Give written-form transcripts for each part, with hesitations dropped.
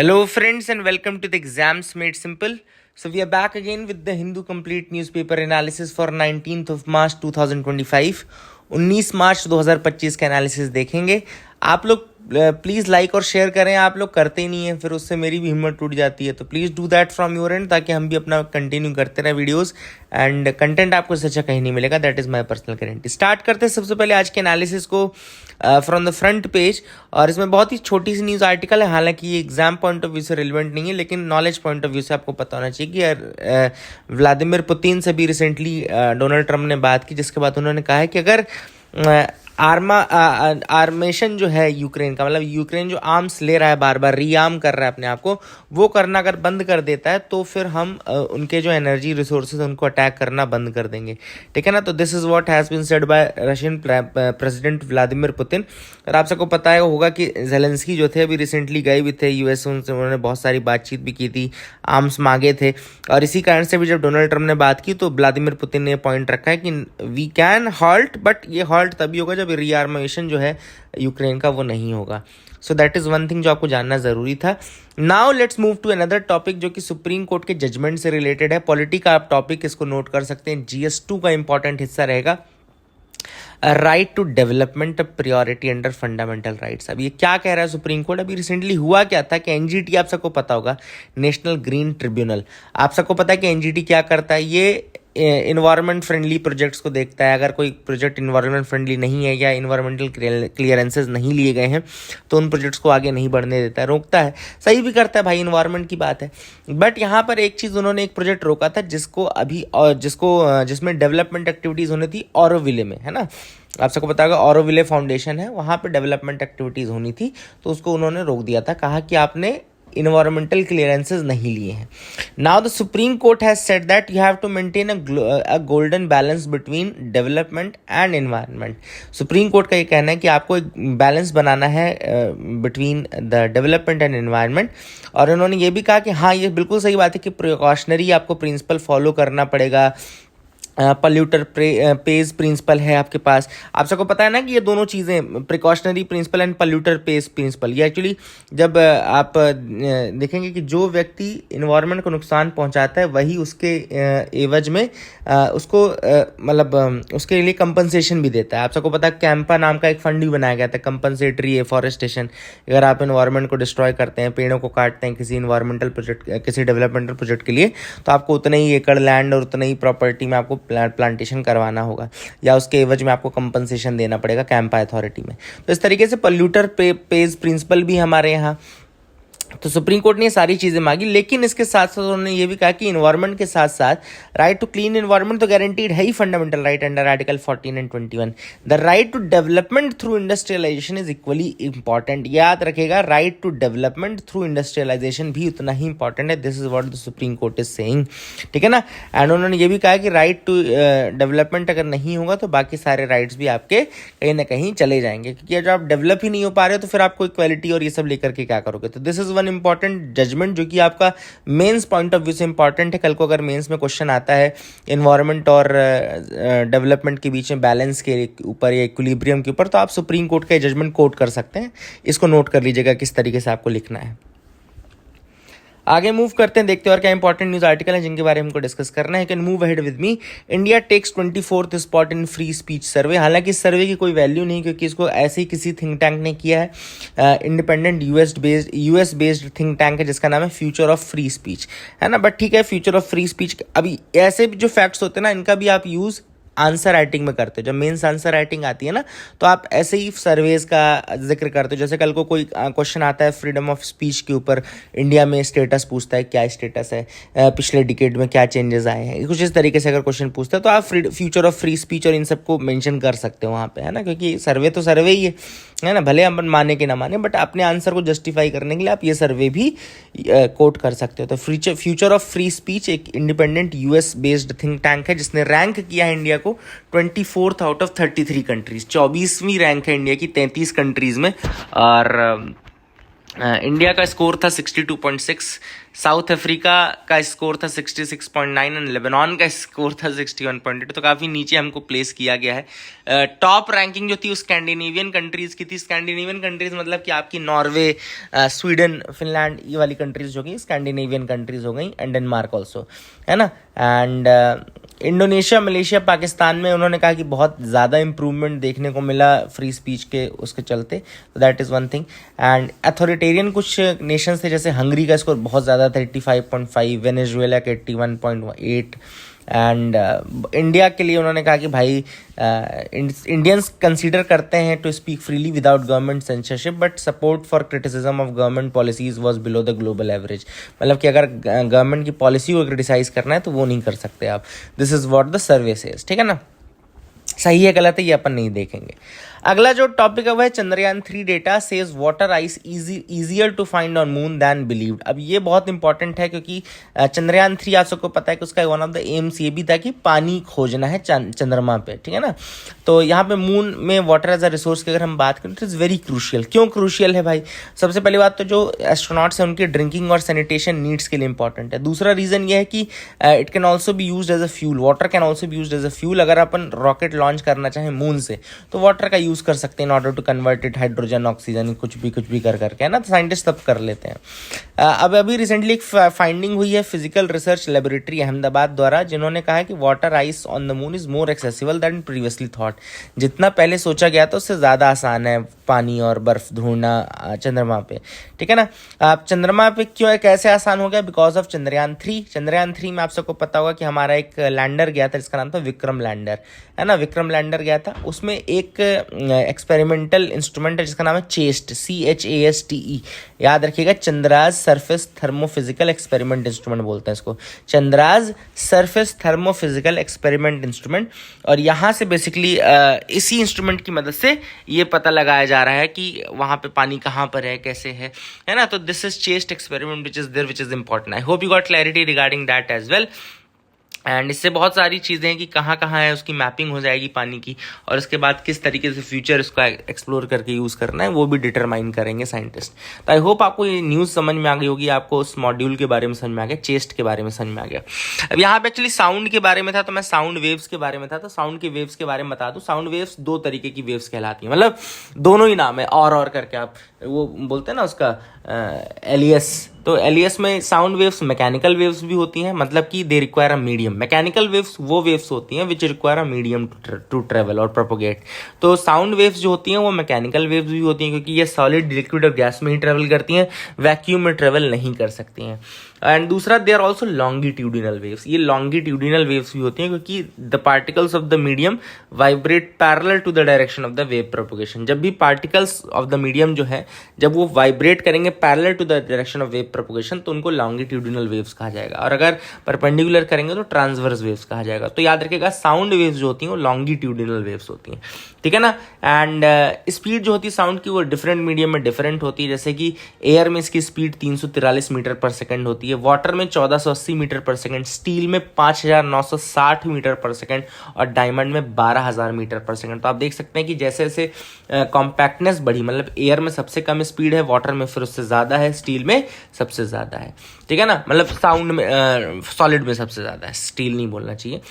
Hello, friends, and welcome to the Exams Made Simple. So, we are back again with the Hindu Complete Newspaper Analysis for 19th of March 2025. 19 मार्च 2025 का analysis देखेंगे. आप लोग please like और share करें. आप लोग करते ही नहीं हैं, फिर उससे मेरी भी हिम्मत टूट जाती है. तो please do that from your and, ताकि हम भी अपना कंटिन्यू करते रहें वीडियोस. एंड कंटेंट आपको इससे अच्छा कहीं नहीं मिलेगा. That is my personal guarantee. Start करते हैं सबसे पहले आज के एनालिसिस को फ्रॉम द फ्रंट पेज. और इसमें बहुत ही छोटी सी न्यूज़ आर्टिकल है. हालांकि ये एग्जाम पॉइंट ऑफ व्यू से रिलेवेंट नहीं है, लेकिन नॉलेज पॉइंट ऑफ व्यू से आपको पता होना चाहिए कि व्लादिमीर पुतिन से भी रिसेंटली डोनाल्ड ट्रंप ने बात की, जिसके बाद उन्होंने कहा है कि अगर आर्मेशन जो है यूक्रेन का, मतलब यूक्रेन जो आर्म्स ले रहा है, बार बार रीआर्म कर रहा है अपने आप को, वो करना अगर बंद कर देता है तो फिर हम उनके जो एनर्जी रिसोर्सेज उनको अटैक करना बंद कर देंगे. ठीक है ना. तो this is what has been said by Russian president Vladimir Putin. और आप सबको पता है होगा कि जेलेंस्की जो थे अभी रिसेंटली गए भी थे यूएस, उनसे उन्होंने बहुत सारी बातचीत भी की थी, आर्म्स मांगे थे. और इसी कारण से भी जब डोनाल्ड ट्रंप ने बात की तो व्लादिमीर पुतिन ने पॉइंट रखा है कि वी कैन हॉल्ट, बट ये हॉल्ट तभी होगा जब रीआर्मेशन जो है यूक्रेन का वो नहीं होगा. So that is one thing जो आपको जानना जरूरी था. Now let's move to another topic जो कि सुप्रीम कोर्ट के जजमेंट से रिलेटेड है. पॉलिटी का आप टॉपिक इसको नोट कर सकते हैं. GS2 का इंपॉर्टेंट हिस्सा रहेगा. Right to development priority under fundamental rights. अब ये क्या कह रहा है सुप्रीम कोर्ट? अभी रिसेंटली हुआ क्या था कि एनजीटी, आप सबको पता होगा, नेशनल ग्रीन ट्रिब्यूनल, आप सबको पता है कि एनजीटी क्या करता है. ये इन्वायरमेंट फ्रेंडली प्रोजेक्ट्स को देखता है. अगर कोई प्रोजेक्ट इन्वायरमेंट फ्रेंडली नहीं है या इन्वायरमेंटल क्लियरेंसेज नहीं लिए गए हैं तो उन प्रोजेक्ट्स को आगे नहीं बढ़ने देता है, रोकता है. सही भी करता है भाई, इन्वायरमेंट की बात है. बट यहाँ पर एक चीज़, उन्होंने एक प्रोजेक्ट रोका था जिसको अभी और जिसमें डेवलपमेंट एक्टिविटीज़ होनी थी ऑरोविले में, है ना. आप सबको पता होगा ऑरोविले फाउंडेशन है, वहाँ पे डेवलपमेंट एक्टिविटीज़ होनी थी, तो उसको उन्होंने रोक दिया था. कहा कि आपने इन्वायरमेंटल क्लियरेंसेज नहीं लिए हैं. Now the supreme court has said that you have to maintain a golden balance between development and environment. Supreme court का ये कहना है कि आपको एक बैलेंस बनाना है between the development and environment. और उन्होंने ये भी कहा कि हाँ, ये बिल्कुल सही बात है कि प्रिकॉशनरी आपको प्रिंसिपल फॉलो करना पड़ेगा. पल्यूटर पेज प्रिंसिपल है आपके पास. आप सबको पता है ना कि ये दोनों चीज़ें, precautionary principle and polluter pays principle, ये एक्चुअली जब आप देखेंगे कि जो व्यक्ति इन्वायरमेंट को नुकसान पहुंचाता है वही उसके एवज में उसको मतलब उसके लिए कंपनसेशन भी देता है. आप सबको पता है कैंपा नाम का एक फंड भी बनाया गया था, कंपनसेटरी एफॉरेस्टेशन. अगर आप इन्वायरमेंट को डिस्ट्रॉय करते हैं, पेड़ों को काटते हैं किसी इन्वायरमेंटल प्रोजेक्ट, किसी डेवलपमेंटल प्रोजेक्ट के लिए, तो आपको उतना ही एकड़ लैंड और उतना ही प्रॉपर्टी में आपको प्लांटेशन करवाना होगा या उसके एवज में आपको कंपनसेशन देना पड़ेगा कैंपा अथॉरिटी में. तो इस तरीके से पल्यूटर पेज प्रिंसिपल भी हमारे यहाँ. तो सुप्रीम कोर्ट ने ये सारी चीज़ें मांगी, लेकिन इसके साथ साथ उन्होंने ये भी कहा कि इन्वायरमेंट के साथ साथ राइट टू क्लीन इन्वायरमेंट तो गारंटीड है ही, fundamental right under article 14 and 21. The right to development through industrialisation is equally important. याद रखेगा, right to development through industrialisation भी उतना ही इंपॉर्टेंट है. This is what the supreme Court is saying. ठीक है ना. एंड उन्होंने ये भी कहा कि राइट टू डेवलपमेंट अगर नहीं होगा तो बाकी सारे राइट्स भी आपके कहीं ना कहीं चले जाएंगे, क्योंकि जब आप डेवलप ही नहीं हो पा रहे हो तो फिर आपको इक्वालिटी और ये सब लेकर के क्या करोगे. तो this is one important judgment जो कि आपका मेंस पॉइंट ऑफ व्यू से इंपॉर्टेंट है. कल को अगर मेंस में क्वेश्चन आता है एनवायरनमेंट और डेवलपमेंट के बीच में बैलेंस के ऊपर या इक्विलिब्रियम के ऊपर, तो आप सुप्रीम कोर्ट का जजमेंट कोट कर सकते हैं. इसको नोट कर लीजिएगा किस तरीके से आपको लिखना है. आगे मूव करते हैं, देखते हैं और क्या इंपॉर्टेंट न्यूज आर्टिकल है जिनके बारे में हमको डिस्कस करना है. Can move ahead with me. India takes 24th spot in free speech survey. हालांकि इस सर्वे की कोई वैल्यू नहीं, क्योंकि इसको ऐसे ही किसी थिंक टैंक ने किया है. Independent US based think tank है जिसका नाम है फ्यूचर ऑफ फ्री स्पीच, है ना. बट ठीक है, फ्यूचर ऑफ फ्री स्पीच, अभी ऐसे जो फैक्ट्स होते हैं ना, इनका भी आप यूज़ आंसर राइटिंग में करते हो. जब मेंस आंसर राइटिंग आती है ना, तो आप ऐसे ही सर्वेज का जिक्र करते हो. जैसे कल को कोई क्वेश्चन आता है फ्रीडम ऑफ स्पीच के ऊपर, इंडिया में स्टेटस पूछता है, क्या स्टेटस है, पिछले डिकेड में क्या चेंजेस आए हैं, कुछ इस तरीके से अगर क्वेश्चन पूछता है तो आप फ्यूचर ऑफ फ्री स्पीच और इन सबको मेंशन कर सकते हो वहाँ पे, है ना. क्योंकि सर्वे तो सर्वे ही है ना, भले हम माने कि ना माने, बट अपने आंसर को जस्टिफाई करने के लिए आप ये सर्वे भी कोट कर सकते हो. तो फ्यूचर ऑफ फ्री स्पीच एक independent US based think tank है जिसने रैंक किया है इंडिया को 24th आउट ऑफ 33 कंट्रीज. 24वीं रैंक है इंडिया की 33 कंट्रीज में. और इंडिया का स्कोर था 62.6, साउथ अफ्रीका का स्कोर था 66.9 एंड लेबनान का स्कोर था 61.8, तो काफ़ी नीचे हमको प्लेस किया गया है। टॉप रैंकिंग जो थी स्कैंडिनेवियन कंट्रीज़ की थी। स्कैंडिनेवियन कंट्रीज़ मतलब कि आपकी नॉर्वे, स्वीडन, फिनलैंड, ये वाली कंट्रीज़ हो गई स्कैंडिनेवियन कंट्रीज़ हो गई, एंड डेनमार्क ऑल्सो, है ना। एंड इंडोनेशिया, मलेशिया, पाकिस्तान में उन्होंने कहा कि बहुत ज़्यादा इम्प्रूवमेंट देखने को मिला फ्री स्पीच के उसके चलते, तो that is one thing. And authoritarian कुछ नेशंस थे, जैसे हंगरी का स्कोर बहुत ज़्यादा था 85.5, वेनेजुएला का 81.8, एंड इंडिया के लिए उन्होंने कहा कि भाई इंडियंस कंसीडर करते हैं to speak freely without government censorship, but support for criticism of government policies was below the global average. मतलब कि अगर गवर्नमेंट की पॉलिसी को क्रिटिसाइज करना है तो वो नहीं कर सकते आप। This is what the survey says, ठीक है ना। सही है गलत है ये अपन नहीं देखेंगे। अगला जो टॉपिक है वह है Chandrayaan 3 data says water ice easier to find on moon than believed. अब ये बहुत इंपॉर्टेंट है क्योंकि चंद्रयान 3 आप सबको पता है कि उसका वन ऑफ द एम्स ये भी था कि पानी खोजना है चंद्रमा पे, ठीक है ना। तो यहाँ पे मून में वाटर एज अ रिसोर्स की अगर हम बात करें तो इट्स वेरी क्रूशियल। क्यों क्रूशियल है भाई? सबसे पहली बात तो जो एस्ट्रोनॉट्स हैं उनकी ड्रिंकिंग और सैनिटेशन नीड्स के लिए इंपॉर्टेंट है। दूसरा रीजन ये है कि it can also be use as a fuel. Water can also be use as a fuel. अगर अपन रॉकेट लॉन्च करना चाहें मून से तो वाटर का यूज कर सकते हैं in order to convert it hydrogen, oxygen, कुछ भी कर करके, है ना। तो साइंटिस्ट तब कर लेते हैं। अब अभी रिसेंटली एक फाइंडिंग हुई है फिजिकल रिसर्च लेबोरेटरी अहमदाबाद द्वारा, जिन्होंने कहा है कि water ice on the moon is more accessible than previously thought. जितना पहले सोचा गया था उससे ज़्यादा आसान है पानी और बर्फ ढूंढना चंद्रमा पे, ठीक है ना। आप चंद्रमा पे क्यों कैसे आसान हो गया? Because of Chandrayaan 3। चंद्रयान 3 में आप सबको पता होगा कि हमारा एक लैंडर गया था जिसका नाम था विक्रम लैंडर, है ना। विक्रम लैंडर गया था, उसमें एक एक्सपेरिमेंटल इंस्ट्रूमेंट है जिसका नाम है चेस्ट, CHASTE। याद रखिएगा, Chandra's surface thermophysical experiment instrument बोलते हैं इसको, Chandra's surface thermophysical experiment instrument. और यहाँ से बेसिकली इसी इंस्ट्रूमेंट की मदद से ये पता लगाया जा रहा है कि वहाँ पे पानी कहाँ पर है, कैसे है ना। तो this is chest experiment which is there, which is important. I hope you got clarity regarding that as well. And इससे बहुत सारी चीज़ें हैं कि कहाँ कहाँ है उसकी मैपिंग हो जाएगी पानी की, और उसके बाद किस तरीके से फ्यूचर इसको एक्सप्लोर करके यूज़ करना है वो भी डिटरमाइन करेंगे साइंटिस्ट। तो आई होप आपको ये न्यूज़ समझ में आ गई होगी, आपको उस मॉड्यूल के बारे में समझ में आ गया, चेस्ट के बारे में समझ में आ गया। अब यहाँ पे एक्चुअली साउंड के बारे में था, तो मैं साउंड वेव्स के बारे में था, तो साउंड के वेव्स के बारे में बता दूँ। साउंड वेव्स दो तरीके की वेव्स कहलाती हैं, मतलब दोनों ही नाम है और करके आप वो बोलते हैं ना उसका एलियस। तो एलियस में साउंड वेव्स मैकेनिकल वेव्स भी होती हैं, मतलब कि they require a medium. Mechanical waves वो वेव्स होती हैं which require a medium to travel और प्रोपोगेट। तो साउंड वेव्स जो होती हैं वो मैकेनिकल वेव्स भी होती हैं क्योंकि ये सॉलिड, लिक्विड और गैस में ही ट्रेवल करती हैं, वैक्यूम में ट्रेवल नहीं कर सकती हैं। एंड दूसरा, they are also longitudinal waves. ये लॉन्गिट्यूडिनल वेव्स भी होती हैं क्योंकि the particles of the medium vibrate parallel to the direction of the wave propagation. जब भी पार्टिकल्स ऑफ द मीडियम जो है जब वो वाइब्रेट करेंगे parallel to the direction of wave propagation तो उनको लॉन्गिट्यूडिनल वेव्स कहा जाएगा, और अगर परपेंडिकुलर करेंगे तो ट्रांसवर्स वेव्स कहा जाएगा। तो याद रखिएगा, साउंड वेव्स जो होती हैं वो लॉन्गिट्यूडिनल वेव्स होती हैं, ठीक है ना। एंड स्पीड जो होती है साउंड की वो डिफरेंट मीडियम में डिफरेंट होती है। जैसे कि एयर में इसकी स्पीड 343 मीटर पर सेकंड होती है, वाटर में 1480 मीटर पर सेकंड, स्टील में 5960 मीटर पर सेकंड और डायमंड में 12000 मीटर पर सेकंड। तो आप देख सकते हैं कि जैसे जैसे कॉम्पैक्टनेस बढ़ी, मतलब एयर में सबसे कम स्पीड है, वाटर में फिर उससे ज़्यादा है, स्टील में सबसे ज़्यादा है, ठीक है ना। मतलब साउंड में सॉलिड में सबसे ज़्यादा है, स्टील नहीं बोलना चाहिए।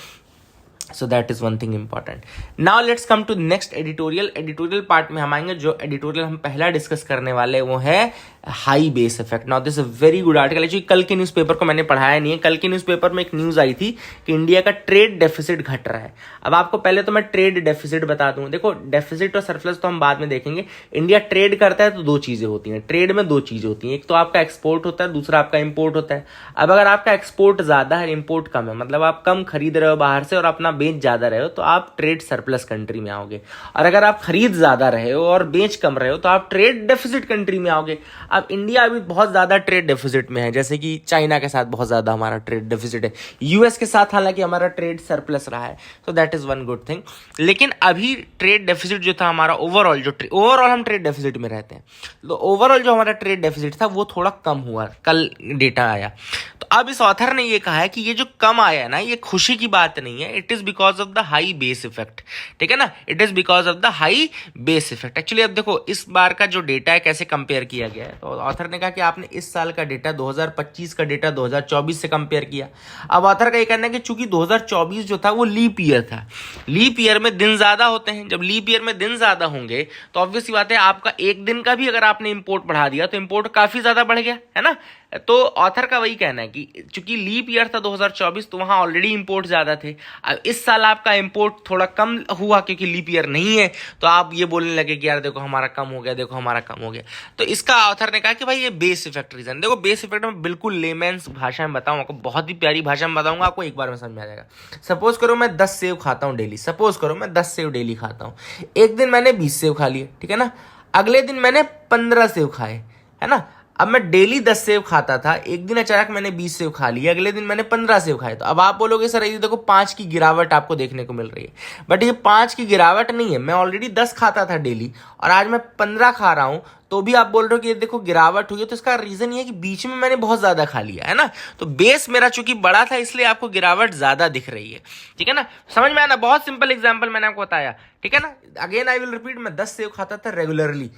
So that is one thing important. Now let's come to next editorial. Editorial part में हम आएंगे। जो editorial हम पहला डिस्कस करने वाले वो है high base effect. Now this a very good article. Actually कल के न्यूज़पेपर को मैंने पढ़ाया नहीं है। कल के न्यूज़पेपर में एक न्यूज़ आई थी कि इंडिया का ट्रेड डेफिसिट घट रहा है। अब आपको पहले तो मैं ट्रेड डेफिसिट बता दूं। देखो, डेफिसिट और सरप्लस तो हम बाद में देखेंगे। इंडिया ट्रेड करता है तो दो चीजें होती हैं, ट्रेड में दो चीजें होती हैं, एक तो आपका एक्सपोर्ट होता है, दूसरा आपका इंपोर्ट होता है। अब अगर आपका एक्सपोर्ट ज्यादा है, इंपोर्ट कम है, मतलब आप कम खरीद रहे हो बाहर से और अपना बेच ज्यादा रहे हो, तो आप ट्रेड सरप्लस कंट्री में आओगे। और अगर आप खरीद ज्यादा रहे हो और बेच कम रहे हो तो आप ट्रेड डेफिसिट कंट्री में आओगे। अब इंडिया अभी बहुत ज्यादा ट्रेड डेफिसिट में है, जैसे कि चाइना के साथ बहुत ज्यादा हमारा ट्रेड डेफिसिट है, यूएस के साथ हालांकि हमारा ट्रेड सरप्लस रहा है, तो that is one good thing. लेकिन अभी ट्रेड डेफिसिट जो था हमारा ओवरऑल, ओवरऑल हम ट्रेड डेफिसिट में रहते हैं, तो ओवरऑल जो हमारा ट्रेड डेफिसिट था वो थोड़ा कम हुआ, कल डेटा आया। तो अब इस ऑथर ने ये कहा है कि ये जो कम आया है ना, ये खुशी की बात नहीं है, it is because of the high base effect. ठीक है ना, it is because of the high base effect. Actually अब देखो इस बार का जो डेटा है कैसे कंपेयर किया गया है, तो ऑथर ने कहा कि आपने इस साल का डेटा 2025 का डेटा 2024 से कंपेयर किया। अब ऑथर का ये कहना है कि चूंकि 2024 जो था वो लीप ईयर था, लीप ईयर में दिन ज्यादा होते हैं, जब लीप ईयर में दिन ज्यादा होंगे तो ऑब्वियस सी बात है आपका एक दिन का भी अगर आपने इंपोर्ट बढ़ा दिया तो इंपोर्ट काफी ज्यादा बढ़ गया, है ना। तो ऑथर का वही कहना है कि चूंकि लीप ईयर था 2024 तो वहां ऑलरेडी इंपोर्ट ज्यादा थे। अब इस साल आपका इंपोर्ट थोड़ा कम हुआ क्योंकि लीप ईयर नहीं है, तो आप ये बोलने लगे कि यार देखो हमारा कम हो गया, देखो हमारा कम हो गया। तो इसका ऑथर ने कहा कि भाई ये बेस इफेक्ट रीजन। देखो बेस इफेक्ट में बिल्कुल लेमेंस भाषा में बताऊं आपको, बहुत ही प्यारी भाषा में बताऊंगा आपको, एक बार में समझ में आ जाएगा। सपोज करो मैं 10 सेव खाता हूं डेली, सपोज करो मैं 10 सेव डेली खाता हूं। एक दिन मैंने 20 सेव खा लिए, ठीक है ना, अगले दिन मैंने 15 सेव खाए, है ना। अब मैं डेली 10 सेव खाता था, एक दिन अचानक मैंने 20 सेव खा लिए, अगले दिन मैंने 15 सेव खाए। तो अब आप बोलोगे सर ये देखो 5 की गिरावट आपको देखने को मिल रही है, बट ये 5 की गिरावट नहीं है, मैं ऑलरेडी 10 खाता था डेली और आज मैं 15 खा रहा हूं, तो भी आप बोल रहे हो कि ये देखो गिरावट हुई है। तो इसका रीजन ये है कि बीच में मैंने बहुत ज्यादा खा लिया, है ना। तो बेस मेरा चूंकि बड़ा था इसलिए आपको गिरावट ज्यादा दिख रही है, ठीक है ना। समझ में आना, बहुत सिंपल एग्जाम्पल मैंने आपको बताया, ठीक है ना। अगेन आई विल रिपीट, मैं 10 सेव खाता था रेगुलरली,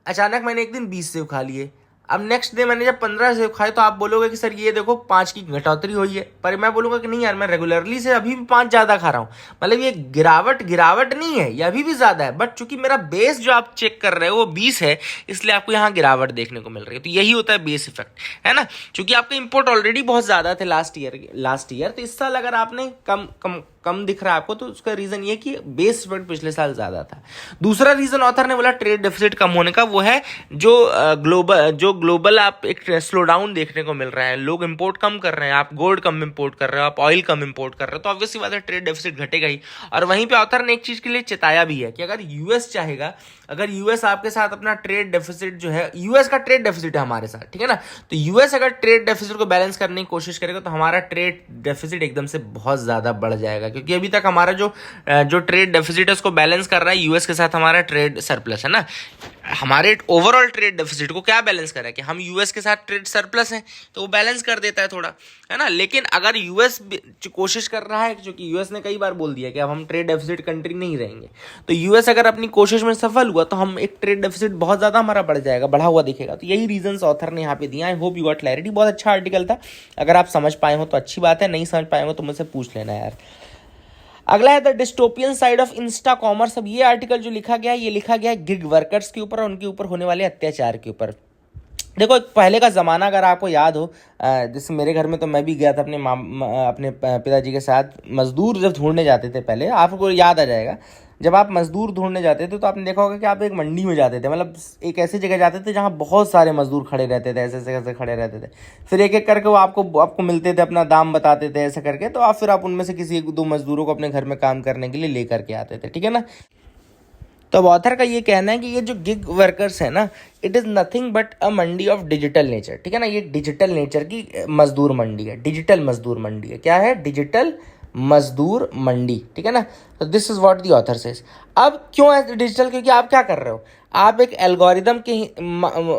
अचानक मैंने एक दिन 20 सेव खा लिए, अब नेक्स्ट डे मैंने जब 15 सेव खाए तो आप बोलोगे कि सर ये देखो 5 की घटौतरी हुई है, पर मैं बोलूंगा कि नहीं यार मैं रेगुलरली से अभी भी 5 ज्यादा खा रहा हूं, मतलब ये गिरावट नहीं है, ये अभी भी ज्यादा है, बट चूंकि मेरा बेस जो आप चेक कर रहे हो वो 20 है इसलिए आपको यहाँ गिरावट देखने को मिल रही है। तो यही होता है बेस इफेक्ट, है ना। चूंकि आपके इंपोर्ट ऑलरेडी बहुत ज्यादा थे लास्ट ईयर, तो इस साल अगर आपने कम दिख रहा है आपको, तो उसका रीजन ये कि बेस इफेक्ट पिछले साल ज्यादा था। दूसरा रीजन ऑथर ने बोला ट्रेड डेफिसिट कम होने का, वो है जो ग्लोबल आप एक स्लो डाउन देखने को मिल रहा है, लोग इंपोर्ट कम कर रहे हैं, आप गोल्ड कम इंपोर्ट कर रहे हो, आप ऑयल कम इंपोर्ट कर रहे हो, तो ऑब्वियसली बात है ट्रेड डेफिसिट घटेगा ही। और वहीं पे ऑथर ने एक चीज के लिए चेताया भी है कि अगर यूएस चाहेगा, अगर यूएस आपके साथ अपना ट्रेड डेफिसिट जो है, यूएस का ट्रेड डेफिसिट है हमारे साथ, ठीक है ना, तो यूएस अगर ट्रेड डेफिसिट को बैलेंस करने की कोशिश करेगा तो हमारा ट्रेड डेफिसिट एकदम से बहुत ज्यादा बढ़ जाएगा, क्योंकि अभी तक हमारा जो ट्रेड डेफिसिट है उसको बैलेंस कर रहा है यूएस के साथ हमारा ट्रेड सरप्लस, है ना। हमारे ओवरऑल ट्रेड डेफिसिट को क्या बैलेंस कर रहा है कि हम यूएस के साथ ट्रेड सरप्लस है, तो वो बैलेंस कर देता है थोड़ा, है ना। लेकिन अगर यूएस कोशिश कर रहा है, क्योंकि यूएस ने कई बार बोल दिया कि अब हम ट्रेड डेफिसिट कंट्री नहीं रहेंगे, तो यूएस अगर अपनी कोशिश में सफल हुआ तो हम एक ट्रेड डेफिसिट बहुत ज्यादा हमारा बढ़ जाएगा, बढ़ा हुआ दिखेगा। तो यही रीजंस ऑथर ने यहाँ पे दिया। आई होप यू गॉट क्लैरिटी। बहुत अच्छा आर्टिकल था, अगर आप समझ पाए हो तो अच्छी बात है, नहीं समझ पाए हो तो मुझसे पूछ लेना यार। अगला है the dystopian side of Insta commerce. अब ये आर्टिकल जो लिखा गया है, ये लिखा गया है गिग वर्कर्स के ऊपर और उनके ऊपर होने वाले अत्याचार के ऊपर। देखो पहले का ज़माना अगर आपको याद हो, जैसे मेरे घर में तो मैं भी गया था अपने पिताजी के साथ, मजदूर जब ढूंढने जाते थे पहले, आपको याद आ जाएगा, जब आप मजदूर ढूंढने जाते थे तो आपने देखा होगा कि आप एक मंडी में जाते थे, मतलब एक ऐसी जगह जाते थे जहाँ बहुत सारे मजदूर खड़े रहते थे, ऐसे खड़े रहते थे, फिर एक एक करके वो आपको मिलते थे, अपना दाम बताते थे ऐसे करके, तो आप फिर आप उनमें से किसी एक दो मजदूरों को अपने घर में काम करने के लिए ले करके आते थे, ठीक है ना। तो अब ऑथर का ये कहना है कि ये जो गिग वर्कर्स है ना, it is nothing but a Mandi of digital nature, ठीक है ना। ये डिजिटल नेचर की मजदूर मंडी है, डिजिटल मजदूर मंडी है। क्या है? डिजिटल मजदूर मंडी, ठीक है ना। तो this is what the author says. अब क्यों है डिजिटल? क्योंकि आप क्या कर रहे हो, आप एक एल्गोरिदम के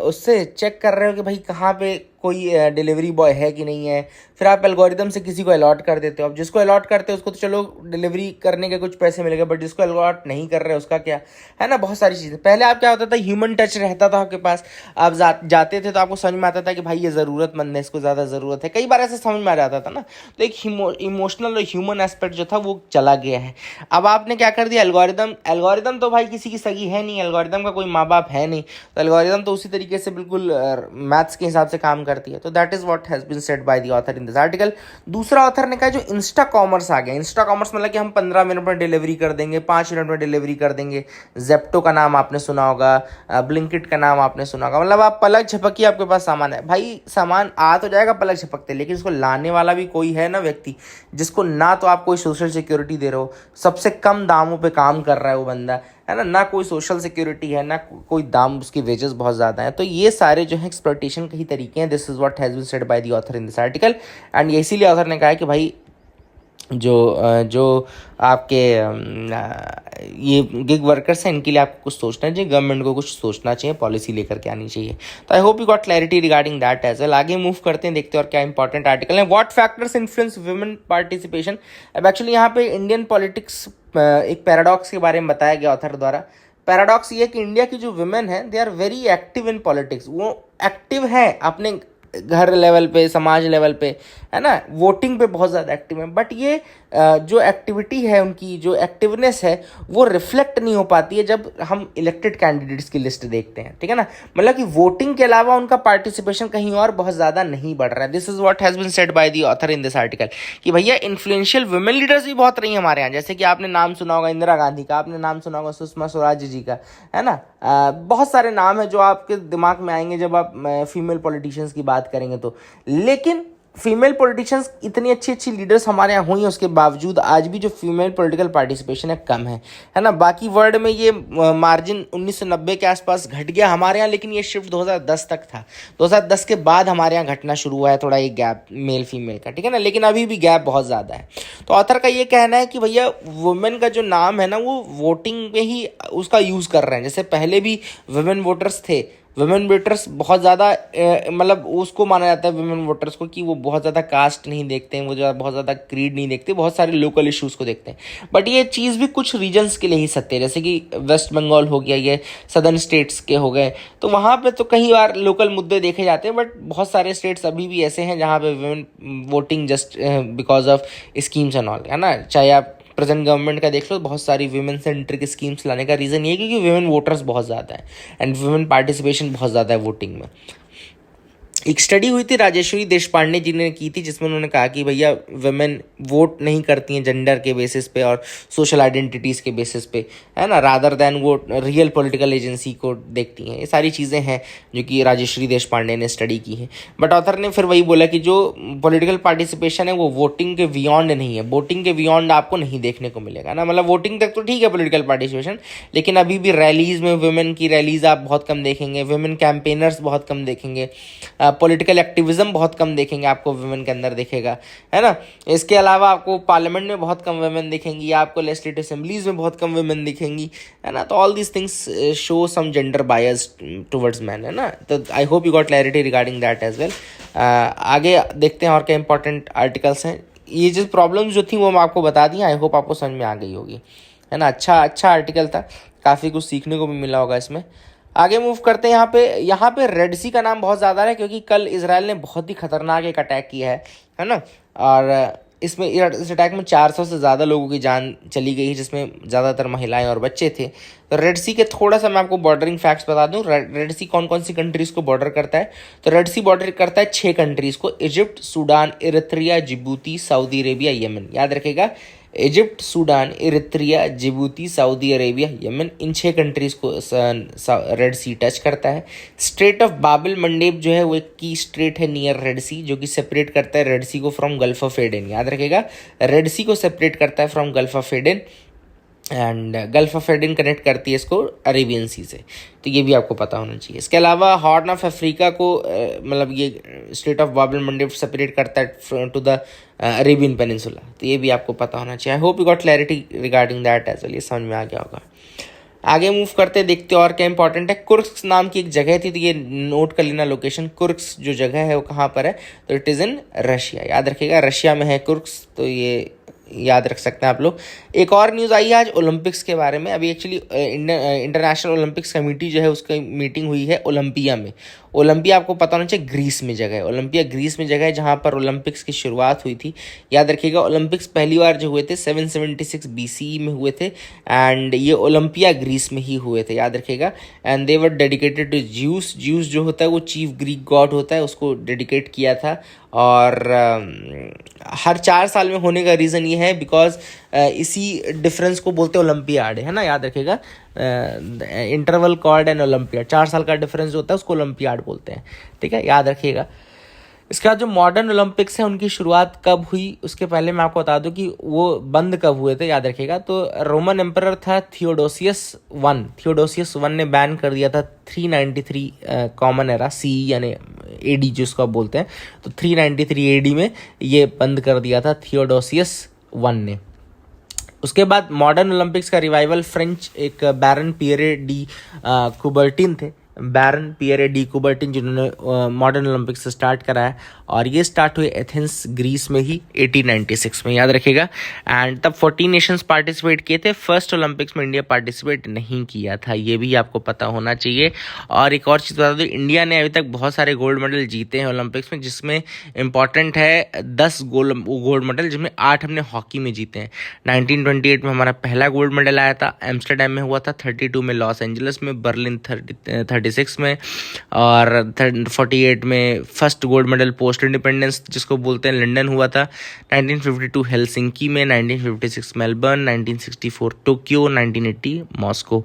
उससे चेक कर रहे हो कि भाई कहाँ पे कोई डिलीवरी बॉय है कि नहीं है, फिर आप एल्गोरिदम से किसी को अलॉट कर देते हो। अब जिसको अलॉट करते हो उसको तो चलो डिलीवरी करने के कुछ पैसे मिलेंगे, बट जिसको अलॉट नहीं कर रहे उसका क्या, है ना। बहुत सारी चीज़ें। पहले आप क्या होता था, ह्यूमन टच रहता था आपके पास, आप जाते थे तो आपको समझ में आता था कि भाई ये ज़रूरतमंद है, इसको ज़्यादा ज़रूरत है, कई बार ऐसे समझ में आ जाता था ना। तो एक इमोशनल और ह्यूमन एस्पेक्ट जो था वो चला गया है। अब आपने क्या कर दिया, एल्गोरिदम तो भाई किसी की सगी है नहीं, एल्गोरिदम का कोई माँ बाप है नहीं, तो एल्गोरिदम तो उसी तरीके से बिल्कुल मैथ्स के हिसाब से काम करती है। तो that is what has been said by the author in this article. दूसरा ऑथर ने कहा जो इंस्टा कॉमर्स आ गया, इंस्टा कॉमर्स मतलब कि हम 15 मिनट में डिलीवरी कर देंगे, 5 मिनट में डिलीवरी कर देंगे। जेप्टो का नाम आपने सुना होगा, ब्लिंकिट का नाम आपने सुना होगा, मतलब आप पलक झपकी आपके पास सामान है, भाई सामान आ तो जाएगा पलक झपकते, लेकिन इसको लाने वाला भी कोई है ना व्यक्ति, जिसको ना तो आप कोई सोशल सिक्योरिटी दे रहे हो, सबसे कम दामों पे काम कर रहा है वो बंदा, है ना कोई सोशल सिक्योरिटी है, ना कोई दाम, उसकी वेजेस बहुत ज़्यादा है। तो ये सारे जो है एक्सप्लॉयटेशन के ही तरीके हैं। This is what has been said by the author in this article. And इसीलिए ऑथर ने कहा है कि भाई जो आपके ये गिग वर्कर्स हैं, इनके लिए आपको कुछ सोचना चाहिए, गवर्नमेंट को कुछ सोचना चाहिए, पॉलिसी लेकर के आनी चाहिए। तो I hope you got clarity regarding that as well. आगे मूव करते हैं, देखते हैं और क्या इंपॉर्टेंट आर्टिकल है। What factors influence women participation. अब एक्चुअली यहाँ पे इंडियन पॉलिटिक्स एक पैराडॉक्स के बारे में बताया गया ऑथर द्वारा। पैराडॉक्स ये कि इंडिया की जो वुमेन है they are very active in politics. वो एक्टिव है अपने घर लेवल पे, समाज लेवल पे, है ना, वोटिंग पे बहुत ज़्यादा एक्टिव है। बट ये जो एक्टिविटी है, उनकी जो एक्टिवनेस है, वो रिफ्लेक्ट नहीं हो पाती है जब हम इलेक्टेड कैंडिडेट्स की लिस्ट देखते हैं, ठीक है ना। मतलब कि वोटिंग के अलावा उनका पार्टिसिपेशन कहीं और बहुत ज़्यादा नहीं बढ़ रहा है। This is what has been said by the author in this article कि भैया इन्फ्लुएंशियल वुमेन लीडर्स भी बहुत रही हैं हमारे यहाँ। जैसे कि आपने नाम सुना होगा इंदिरा गांधी का, आपने नाम सुना होगा सुषमा स्वराज जी का, है ना। बहुत सारे नाम हैं जो आपके दिमाग में आएंगे जब आप फीमेल पॉलिटिशियंस की बात करेंगे तो। लेकिन फीमेल पॉलिटिशियंस इतनी अच्छी अच्छी लीडर्स हमारे यहाँ हुई हैं, उसके बावजूद आज भी जो फीमेल पॉलिटिकल पार्टिसिपेशन है कम है ना। बाकी वर्ल्ड में ये मार्जिन 1990 के आसपास घट गया हमारे यहाँ, लेकिन ये शिफ्ट 2010 तक था। 2010 के बाद हमारे यहाँ घटना शुरू हुआ है थोड़ा ये गैप मेल फीमेल का, ठीक है ना। लेकिन अभी भी गैप बहुत ज़्यादा है। तो ऑथर का ये कहना है कि भैया वुमेन का जो नाम है ना, वो वोटिंग में ही उसका यूज़ कर रहे हैं। जैसे पहले भी वुमेन वोटर्स थे, वुमेन वोटर्स बहुत ज़्यादा मतलब उसको माना जाता है वुमेन वोटर्स को कि वो बहुत ज़्यादा कास्ट नहीं देखते हैं, वो जो बहुत ज़्यादा क्रीड नहीं देखते, बहुत सारे लोकल इश्यूज़ को देखते हैं। बट ये चीज़ भी कुछ रीजन्स के लिए ही सत्य है। जैसे कि वेस्ट बंगाल हो गया, ये सदर्न स्टेट्स के हो गए, तो वहाँ पे तो कई बार लोकल मुद्दे देखे जाते हैं। बट बहुत सारे स्टेट्स अभी भी ऐसे हैं जहाँ पे women voting just because of schemes and all, है ना। चाहे आप प्रेजेंट गवर्नमेंट का देख लो, बहुत सारी वुमेन सेंट्रिक स्कीम्स लाने का रीज़न ये है क्योंकि वुमेन वोटर्स बहुत ज़्यादा है एंड वुमेन पार्टिसिपेशन बहुत ज़्यादा है वोटिंग में। एक स्टडी हुई थी राजेश्वरी देशपांडे जी ने की थी, जिसमें उन्होंने कहा कि भैया वुमेन वोट नहीं करती हैं जेंडर के बेसिस पे और सोशल आइडेंटिटीज़ के बेसिस पे, है ना, रादर दैन वो रियल पॉलिटिकल एजेंसी को देखती हैं। ये सारी चीज़ें हैं जो कि राजेश्वरी देशपांडे ने स्टडी की है। बट ऑथर ने फिर वही बोला कि जो पॉलिटिकल पार्टिसिपेशन है वो वोटिंग के बियॉन्ड नहीं है, वोटिंग के बियॉन्ड आपको नहीं देखने को मिलेगा ना। मतलब वोटिंग तक तो ठीक है पॉलिटिकल पार्टिसिपेशन, लेकिन अभी भी रैलीज़ में वुमेन की रैलीज़ आप बहुत कम देखेंगे, वुमेन कैंपेनर्स बहुत कम देखेंगे, पॉलिटिकल एक्टिविज्म बहुत कम देखेंगे आपको वुमेन के अंदर दिखेगा, है ना। इसके अलावा आपको पार्लियामेंट में बहुत कम वुमेन दिखेंगी, आपको लेजिस्लेटिव असेंबलीज में बहुत कम वुमेन दिखेंगी, है ना। तो all these things show some gender bias towards man, है ना। तो I hope you got clarity regarding that as well. आगे देखते हैं और क्या इंपॉर्टेंट आर्टिकल्स हैं। ये जो प्रॉब्लम्स जो थी वो मैं आपको बता दी, आई होप आपको समझ में आ गई होगी, है ना। अच्छा आर्टिकल था, काफ़ी कुछ सीखने को भी मिला होगा इसमें। आगे मूव करते हैं। यहाँ पे रेड सी का नाम बहुत ज़्यादा है क्योंकि कल इजराइल ने बहुत ही खतरनाक एक अटैक किया है ना। और इस अटैक में 400 से ज़्यादा लोगों की जान चली गई, जिसमें ज़्यादातर महिलाएं और बच्चे थे। तो रेड सी के थोड़ा सा मैं आपको बॉर्डरिंग फैक्ट्स बता दूं। रेड सी कौन कौन सी कंट्रीज़ को बॉर्डर करता है? तो रेड सी बॉर्डर करता है 6 कंट्रीज़ को, Egypt, Sudan, Eritrea, Djibouti, Saudi Arabia, Yemen. याद रखेगा, Egypt, Sudan, Eritrea, Djibouti, Saudi Arabia, Yemen, इन 6 कंट्रीज़ को रेड सी टच करता है। स्ट्रेट ऑफ बाबिल मंडेब जो है वो एक की स्ट्रेट है नियर रेड सी, जो कि सेपरेट करता है रेड सी को फ्रॉम गल्फ ऑफ एडन। याद रखेगा, रेड सी को सेपरेट करता है from gulf of Aden and gulf of Aden connect करती है इसको अरेबियन सी से। तो ये भी आपको पता होना चाहिए। इसके अलावा हॉर्न ऑफ अफ्रीका को मतलब ये स्ट्रेट ऑफ बाब एल मंडेब सेपरेट करता है टू द अरेबियन पेनिनसुला। तो ये भी आपको पता होना चाहिए। I hope you got clarity regarding that as well. ये समझ में आ गया होगा। आगे मूव करते देखते और क्या इंपॉर्टेंट है। कुर्स्क नाम की एक जगह थी, तो ये नोट कर लेना लोकेशन। कुर्स्क जो जगह है वो कहाँ पर है? तो इट इज़ इन रशिया। याद रखिएगा, रशिया में है कुर्स्क, तो ये याद रख सकते हैं आप लोग। एक और न्यूज़ आई है आज ओलंपिक्स के बारे में। अभी एक्चुअली इंटरनेशनल ओलंपिक्स कमेटी जो है उसकी मीटिंग हुई है ओलंपिया में। ओलंपिया आपको पता होना चाहिए ग्रीस में जगह है। ओलंपिया ग्रीस में जगह है जहाँ पर ओलंपिक्स की शुरुआत हुई थी। याद रखिएगा, ओलंपिक्स पहली बार जो हुए थे 776 BCE में हुए थे एंड ये ओलंपिया ग्रीस में ही हुए थे। याद रखिएगा, and they were dedicated to Jews. Jews जो होता है वो चीफ ग्रीक गॉड होता है, उसको डेडिकेट किया था। और हर 4 साल में होने का रीज़न ये है बिकॉज इसी डिफरेंस को बोलते हैं ओलंपियाड, है ना। याद रखिएगा, इंटरवल कॉर्ड एंड ओलंपियाड, 4 साल का डिफरेंस जो होता है उसको ओलंपियाड बोलते हैं, ठीक है, याद रखिएगा। इसके बाद जो मॉडर्न ओलंपिक्स है उनकी शुरुआत कब हुई, उसके पहले मैं आपको बता दूं कि वो बंद कब हुए थे। याद रखिएगा, तो रोमन एम्परर था थियोडोसियस वन ने बैन कर दिया था 393 कॉमन एरा सी यानी AD जिसको आप बोलते हैं। तो 393 AD में ये बंद कर दिया था थियोडोसियस वन ने। उसके बाद मॉडर्न ओलंपिक्स का रिवाइवल फ्रेंच एक बैरन पियरे डी कुबर्टिन थे, बैरन पियरे डी कुबर्टिन, जिन्होंने मॉडर्न ओलंपिक्स स्टार्ट कराया, और ये स्टार्ट हुए एथेंस ग्रीस में ही 1896 में, याद रखिएगा। एंड तब 14 नेशंस पार्टिसिपेट किए थे। फर्स्ट ओलंपिक्स में इंडिया पार्टिसिपेट नहीं किया था, ये भी आपको पता होना चाहिए। और एक और चीज़ बता दूँ, इंडिया ने अभी तक बहुत सारे गोल्ड मेडल जीते हैं ओलंपिक्स में, जिसमें इंपॉर्टेंट है 10 गोल्ड मेडल, जिसमें 8 हमने हॉकी में जीते हैं। 1928 में हमारा पहला गोल्ड मेडल आया था, एम्स्टरडेम में हुआ था, 32 में लॉस एंजलिस में, बर्लिन 36 में, और 48 में first gold medal post independence जिसको बोलते हैं लंदन हुआ था, 1952 हेलसिंकी में, 1956 मेलबर्न, 1964 टोक्यो, 1980 मॉस्को,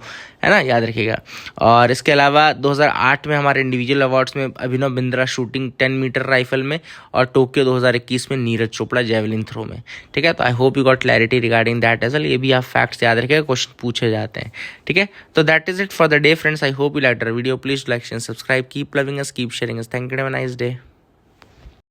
है ना, याद रखिएगा। और इसके अलावा 2008 में हमारे इंडिविजुअल अवार्ड्स में Abhinav Bindra shooting 10 metre rifle में, और टोक्यो 2021 में नीरज चोपड़ा जेवलिन थ्रो में। ठीक है, तो I hope you got clarity regarding that as well. ये भी आप फैक्ट्स याद रखिएगा, क्वेश्चन पूछे जाते हैं। ठीक है, तो that is it for the day friends. I hope you like the video. Please like and subscribe, keep loving us, keep sharing us. Thank you, have a nice day.